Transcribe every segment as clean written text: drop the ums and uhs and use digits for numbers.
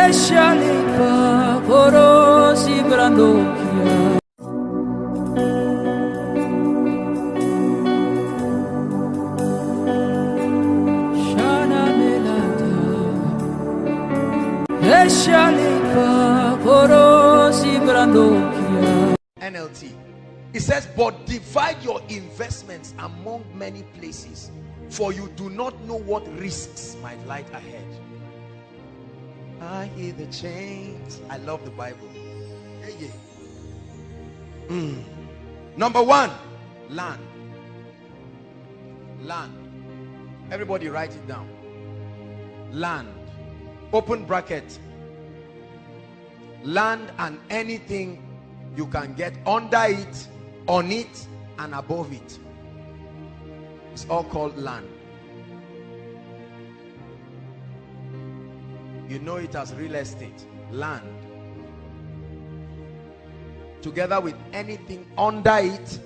Eshalika porosi brandokia. Shana melata. Eshalika porosi brandokia. NLT. It says, but divide your investments among many places, for you do not know what risks might lie ahead. I hear the chains. I love the Bible. Yeah, yeah. Number one, land. Land. Everybody write it down. Land. Open bracket. Land and anything you can get under it, on it, and above it. It's all called land. You know it as real estate. Land. Together with anything under it,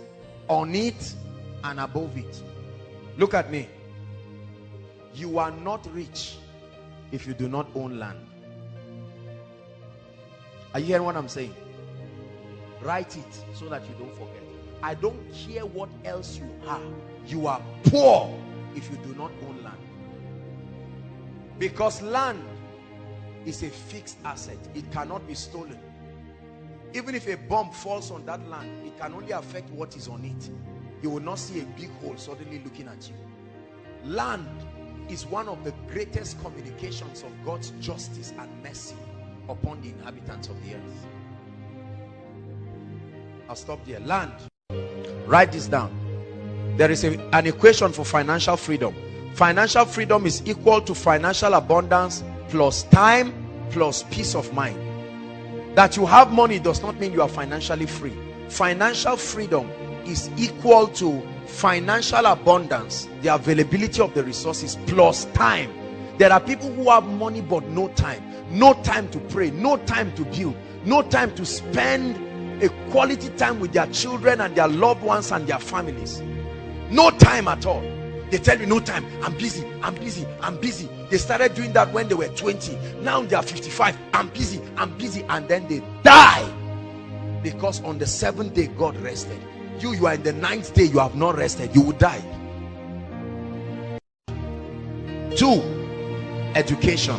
on it, and above it. Look at me. You are not rich if you do not own land. Are you hearing what I'm saying? Write it so that you don't forget. I don't care what else you are poor if you do not own land. Because land is a fixed asset. It cannot be stolen. Even if a bomb falls on that land, it can only affect what is on it. You will not see a big hole suddenly looking at you. Land is one of the greatest communications of God's justice and mercy upon the inhabitants of the earth. I'll stop there. Land. Write this down. There is an equation for financial freedom. Financial freedom is equal to financial abundance plus time plus peace of mind. That you have money does not mean you are financially free. Financial freedom is equal to financial abundance, the availability of the resources, plus time. There are people who have money but no time. No time to pray, no time to build, no time to spend a quality time with their children and their loved ones and their families. No time at all. They tell you no time. I'm busy, I'm busy, I'm busy. They started doing that when they were 20. Now they are 55. I'm busy, and then they die. Because on the 7th day God rested. You are in the 9th day, you have not rested. You will die. 2, education.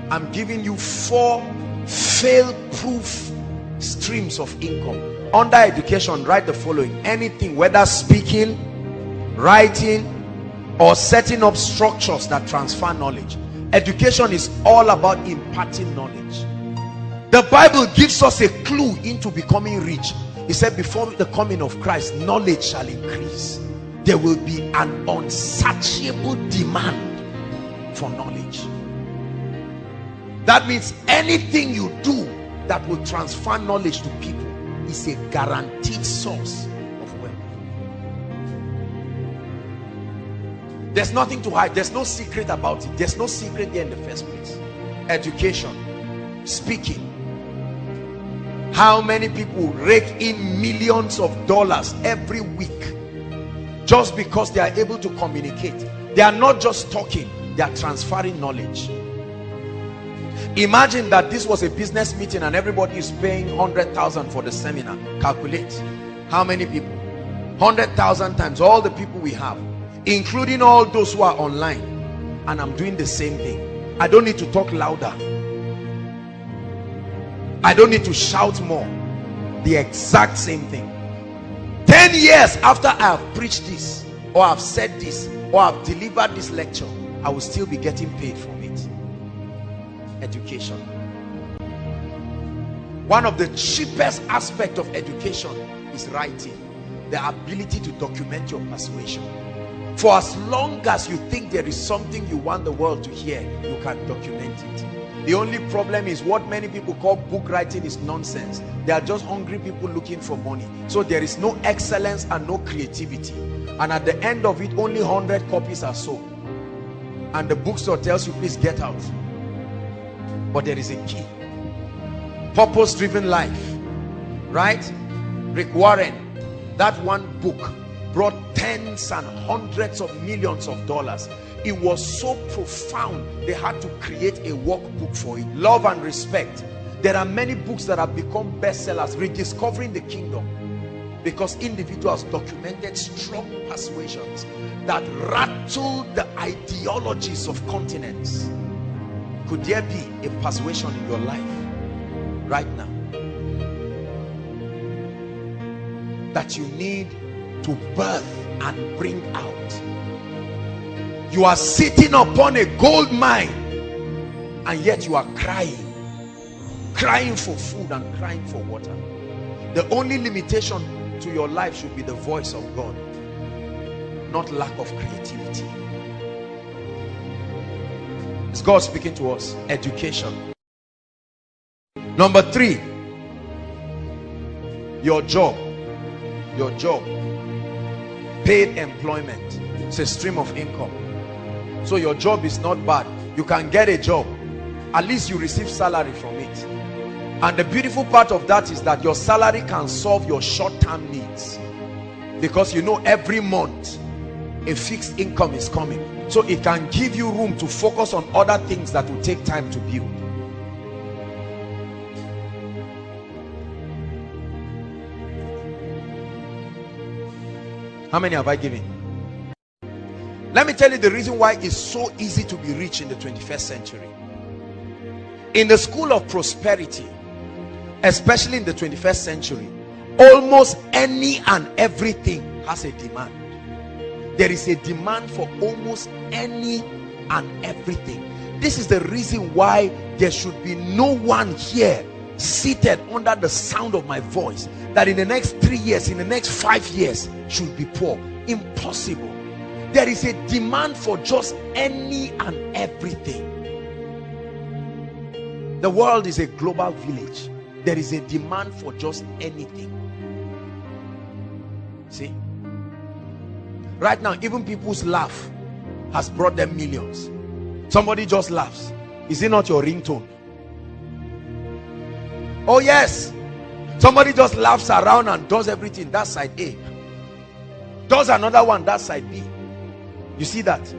I'm giving you 4 fail-proof streams of income. Under education, write the following. Anything, whether speaking, writing, or setting up structures that transfer knowledge. Education is all about imparting knowledge. The Bible gives us a clue into becoming rich. It said before the coming of Christ, knowledge shall increase. There will be an unsatiable demand for knowledge. That means anything you do that will transfer knowledge to people is a guaranteed source of wealth. There's nothing to hide. There's no secret about it. There's no secret there in the first place. Education, speaking. How many people rake in millions of dollars every week just because they are able to communicate? They are not just talking, they are transferring knowledge. Imagine that this was a business meeting and everybody is paying 100,000 for the seminar. Calculate how many people. 100,000 times all the people we have, including all those who are online. And I'm doing the same thing. I don't need to talk louder. I don't need to shout more. The exact same thing. 10 years after I have preached this, or I've said this, or I've delivered this lecture, I will still be getting paid from it. Education. One of the cheapest aspects of education is writing. The ability to document your persuasion. For as long as you think there is something you want the world to hear, you can document it. The only problem is what many people call book writing is nonsense. They are just hungry people looking for money. So there is no excellence and no creativity. And at the end of it, only 100 copies are sold. And the bookstore tells you, please get out. But there is a key. Purpose-driven life. Right? Rick Warren, that one book brought tens and hundreds of millions of dollars. It was so profound, they had to create a workbook for it. Love and Respect. There are many books that have become bestsellers, Rediscovering the Kingdom, because individuals documented strong persuasions that rattled the ideologies of continents. Could there be a persuasion in your life right now that you need to birth and bring out? You are sitting upon a gold mine and yet you are crying for food and crying for water. The only limitation to your life should be the voice of God, not lack of creativity. Is God speaking to us? Education. Number 3, your job. Your job, paid employment. It's a stream of income. So your job is not bad. You can get a job, at least you receive salary from it. And the beautiful part of that is that your salary can solve your short-term needs, because you know every month a fixed income is coming, so it can give you room to focus on other things that will take time to build. How many have I given? Let me tell you the reason why it's so easy to be rich in the 21st century. In the school of prosperity, especially in the 21st century, almost any and everything has a demand. There is a demand for almost any and everything. This is the reason why there should be no one here seated under the sound of my voice that in the next 3 years, in the next 5 years should be poor. Impossible. There is a demand for just any and everything. The world is a global village. There is a demand for just anything. See, right now even people's laugh has brought them millions. Somebody just laughs. Is it not your ringtone? Oh yes, somebody just laughs around and does everything. That's side A. Does another one, that's side B. You see that?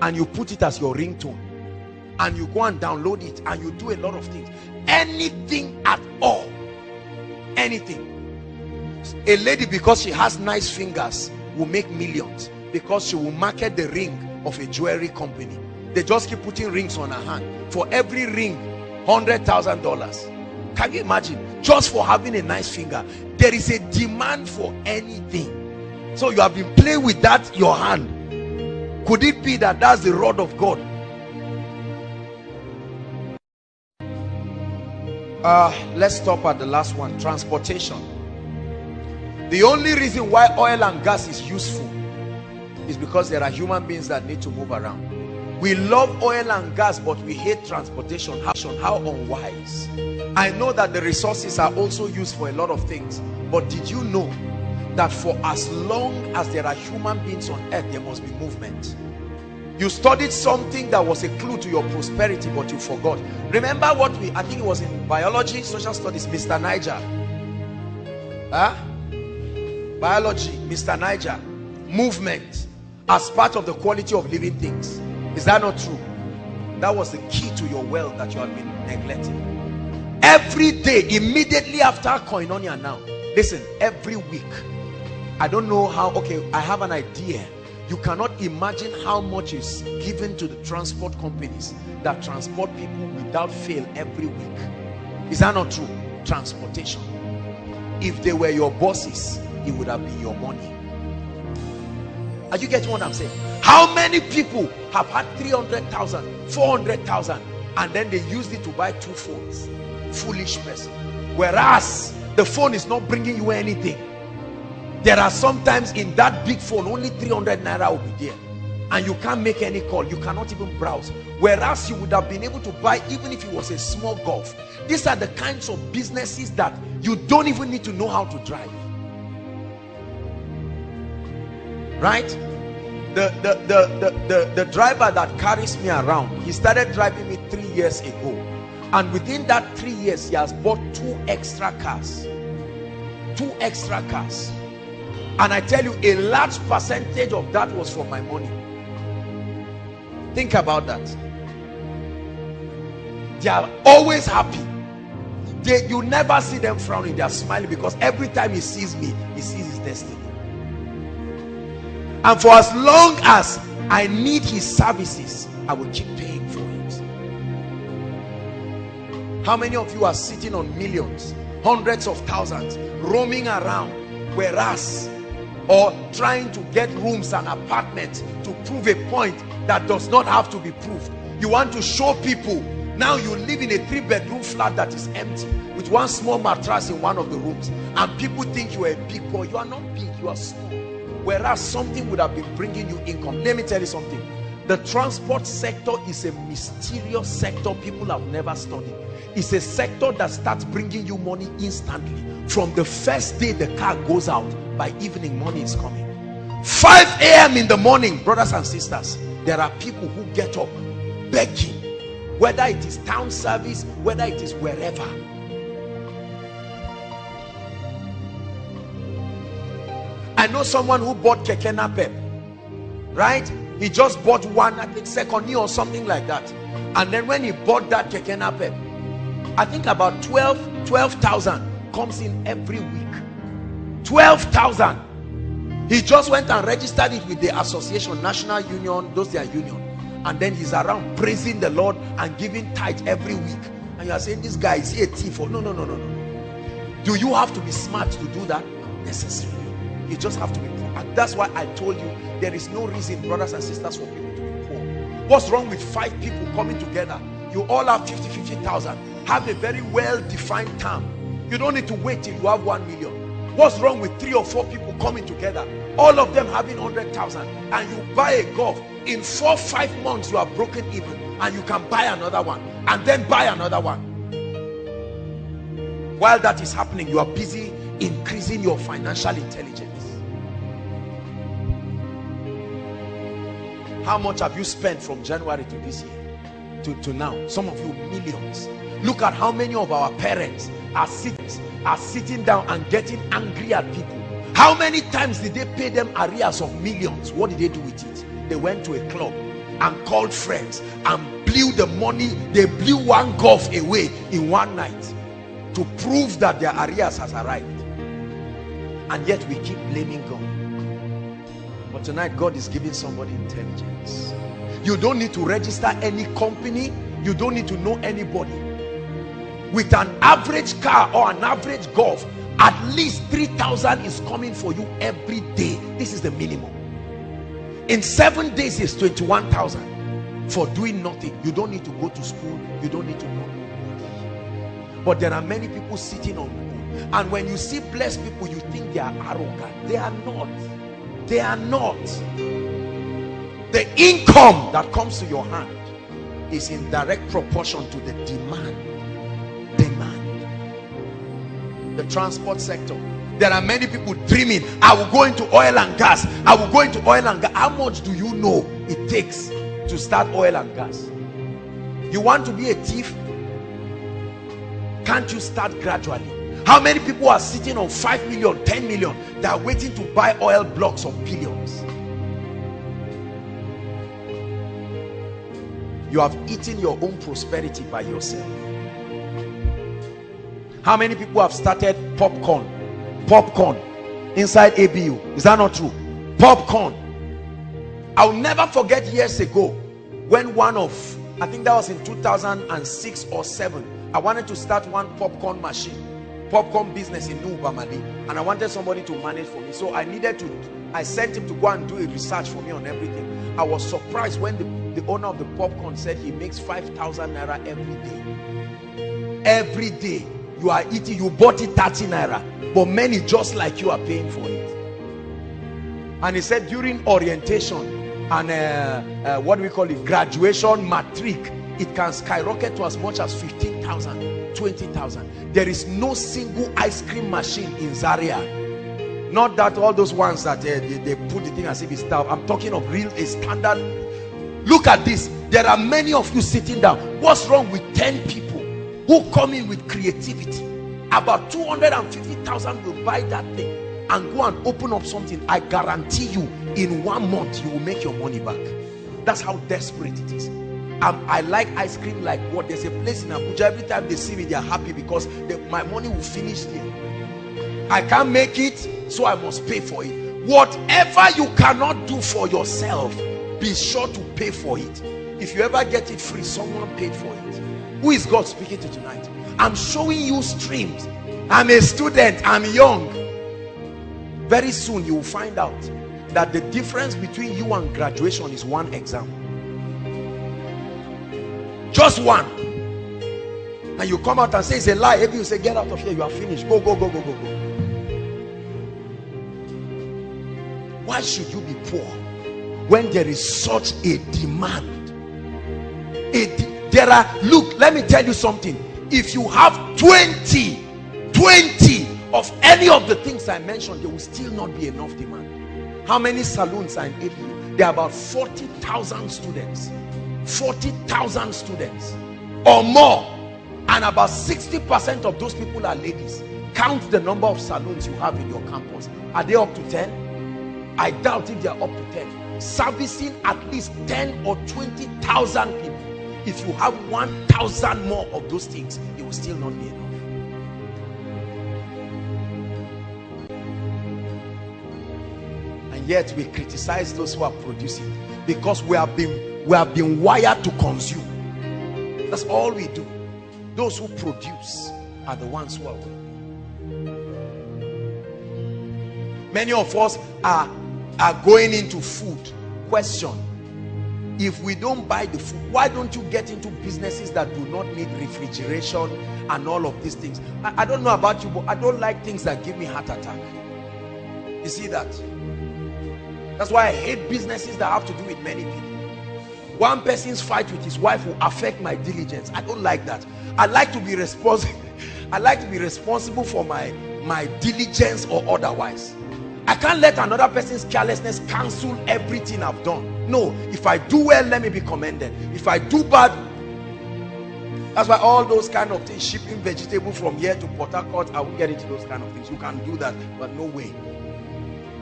And you put it as your ringtone, and you go and download it, and you do a lot of things. Anything at all. Anything. A lady, because she has nice fingers, will make millions because she will market the ring of a jewelry company. They just keep putting rings on her hand. For every ring, $100,000. Can you imagine? Just for having a nice finger. There is a demand for anything. So you have been playing with that, your hand. Could it be that that's the rod of God? Let's stop at the last one. Transportation. The only reason why oil and gas is useful is because there are human beings that need to move around. We love oil and gas, but we hate transportation. How unwise. I know that the resources are also used for a lot of things, but did you know that for as long as there are human beings on earth, there must be movement? You studied something that was a clue to your prosperity, but you forgot. Remember what I think it was in biology, social studies, Mr. Niger. Biology, Mr. Niger. Movement as part of the quality of living things. Is that not true? That was the key to your wealth that you have been neglecting. Every day, immediately after Koinonia now, listen, every week, I don't know how, okay, I have an idea. You cannot imagine how much is given to the transport companies that transport people without fail every week. Is that not true? Transportation. If they were your bosses, it would have been your money. Are you getting what I'm saying? How many people have had 300,000, 400,000, and then they used it to buy 2 phones? Foolish person. Whereas the phone is not bringing you anything. There are sometimes in that big phone only 300 naira will be there, and you can't make any call, you cannot even browse. Whereas you would have been able to buy, even if it was a small golf. These are the kinds of businesses that you don't even need to know how to drive. Right? The driver that carries me around, he started driving me 3 years ago, and within that 3 years he has bought 2 extra cars. 2 extra cars. And I tell you, a large percentage of that was from my money. Think about that. They are always happy. You never see them frowning. They are smiling because every time he sees me, he sees his destiny. And for as long as I need his services, I will keep paying for it. How many of you are sitting on millions, hundreds of thousands, roaming around, whereas, or trying to get rooms and apartments to prove a point that does not have to be proved? You want to show people. Now you live in a 3-bedroom flat that is empty with one small mattress in one of the rooms, and people think you are a big boy. You are not big, you are small. Whereas something would have been bringing you income. Let me tell you something. The transport sector is a mysterious sector people have never studied. It's a sector that starts bringing you money instantly. From the first day the car goes out, by evening money is coming. 5 a.m. in the morning, brothers and sisters, there are people who get up begging, whether it is town service, whether it is wherever. I know someone who bought Keke Napep, right? He just bought one, I think second year or something like that. And then when he bought that Keke Napep, I think about 12,000 comes in every week. 12,000. He just went and registered it with the association, National Union, those their union. And then he's around praising the Lord and giving tithe every week. And you are saying, this guy, is he a thief? Or no. Do you have to be smart to do that? Not necessarily. You just have to be poor. And that's why I told you, there is no reason, brothers and sisters, for people to be poor. What's wrong with 5 people coming together? You all have 50,000. Have a very well-defined term. You don't need to wait till you have 1 million. What's wrong with 3 or 4 people coming together, all of them having 100,000, and you buy a golf? In 4-5 months you are broken even, and you can buy another one, and then buy another one. While that is happening, you are busy increasing your financial intelligence. How much have you spent from January to this year to now? Some of you, millions. Look at how many of our parents are sitting down and getting angry at people. How many times did they pay them arrears of millions? What did they do with it? They went to a club and called friends and blew the money. They blew one golf away in one night to prove that their arrears has arrived. And yet we keep blaming God. But tonight God is giving somebody intelligence. You don't need to register any company. You don't need to know anybody. With an average car or an average golf, at least 3,000 is coming for you every day. This is the minimum. In 7 days is 21,000 for doing nothing. You don't need to go to school. You don't need to know nobody. But there are many people sitting on gold. And when you see blessed people, you think they are arrogant. They are not. They are not. The income that comes to your hand is in direct proportion to the demand. The transport sector. There are many people dreaming, I will go into oil and gas. I will go into oil and gas. How much do you know it takes to start oil and gas? You want to be a thief? Can't you start gradually? How many people are sitting on 5 million, 10 million? They are waiting to buy oil blocks of billions. You have eaten your own prosperity by yourself. How many people have started popcorn inside ABU? Is that not true? Popcorn. I'll never forget years ago when one of, I think that was in 2006 or 7, I wanted to start one popcorn business in New Bamali, and I wanted somebody to manage for me. So I sent him to go and do a research for me on everything. I was surprised when the owner of the popcorn said he makes 5,000 naira every day. Every day. You are eating, you bought it 30 naira, but many just like you are paying for it. And he said during orientation and what do we call it, graduation, matric, it can skyrocket to as much as 15,000, 20,000. There is no single ice cream machine in Zaria. Not that all those ones that they put the thing as if it's stuff. I'm talking of real, a standard. Look at this. There are many of you sitting down. What's wrong with 10 people who come in with creativity? About 250,000 will buy that thing and go and open up something. I guarantee you, in 1 month you will make your money back. That's how desperate it is. I like ice cream like what? There's a place in Abuja, every time they see me, they are happy because my money will finish there. I can't make it, so I must pay for it. Whatever you cannot do for yourself, be sure to pay for it. If you ever get it free, someone paid for it. Who is God speaking to tonight? I'm showing you streams. I'm a student, I'm young. Very soon you will find out that the difference between you and graduation is one exam. Just one. And you come out and say it's a lie. Maybe you say, get out of here, you are finished. Go, go, go, go, go, go. Why should you be poor when there is such a demand? Look, let me tell you something. If you have 20 of any of the things I mentioned, there will still not be enough demand. How many saloons are in ABU? There are about 40,000 students. 40,000 students or more, and about 60% of those people are ladies. Count the number of saloons you have in your campus. Are they up to 10? I doubt if they are up to 10. Servicing at least 10 or 20,000 people. If you have 1,000 more of those things, it will still not be enough. And yet we criticize those who are producing, because we have been wired to consume. That's all we do. Those who produce are the ones who are winning. Many of us are going into food. Question: if we don't buy the food, why don't you get into businesses that do not need refrigeration and all of these things? I don't know about you, but I don't like things that give me heart attack. You see that? That's why I hate businesses that have to do with many people. One person's fight with his wife will affect my diligence. I don't like that. I like to be responsible. I like to be responsible for my diligence or otherwise. I can't let another person's carelessness cancel everything I've done. No, if I do well, let me be commended. If I do bad, that's why all those kind of things, shipping vegetable from here to Port Harcourt, I won't get into those kind of things. You can do that, but no way.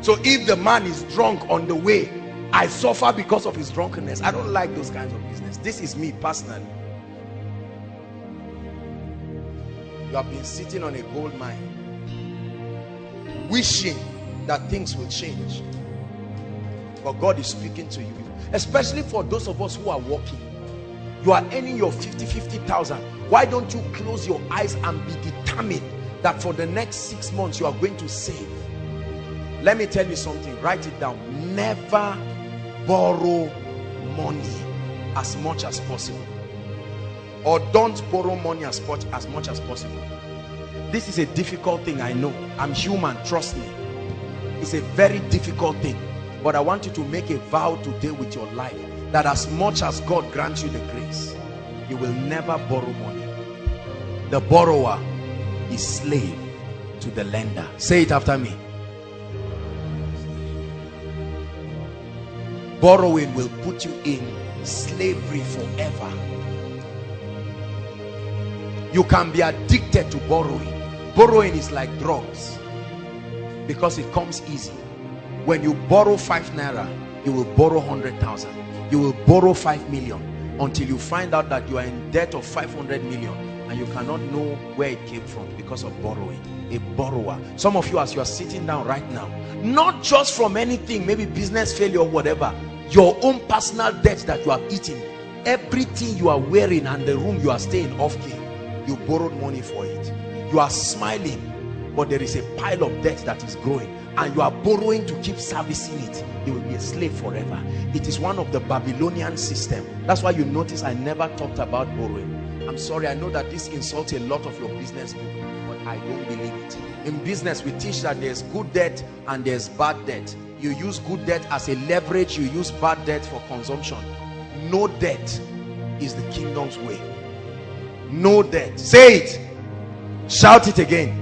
So if the man is drunk on the way, I suffer because of his drunkenness. I don't like those kinds of business. This is me personally. You have been sitting on a gold mine, wishing that things will change, but God is speaking to you. Especially for those of us who are working, you are earning your 50,000. Why don't you close your eyes and be determined that for the next 6 months you are going to save? Let me tell you something, write it down. Never borrow money as much as possible, or don't borrow money as much as possible. This is a difficult thing, I know. I'm human, trust me. It's a very difficult thing, but I want you to make a vow today with your life that as much as God grants you the grace, you will never borrow money. The borrower is slave to the lender. Say it after me. Borrowing will put you in slavery forever. You can be addicted to borrowing. Borrowing is like drugs because it comes easy. When you borrow 5 naira, you will borrow 100,000. You will borrow 5 million until you find out that you are in debt of 500 million and you cannot know where it came from because of borrowing. A borrower. Some of you, as you are sitting down right now, not just from anything, maybe business failure or whatever, your own personal debt that you have eaten, everything you are wearing and the room you are staying off key, you borrowed money for it. You are smiling, but there is a pile of debt that is growing and you are borrowing to keep servicing it. You will be a slave forever. It is one of the Babylonian system. That's why you notice I never talked about borrowing. I'm sorry, I know that this insults a lot of your business people, but I don't believe it. In business, we teach that there's good debt and there's bad debt. You use good debt as a leverage, you use bad debt for consumption. No debt is the kingdom's way. No debt. Say it. Shout it again.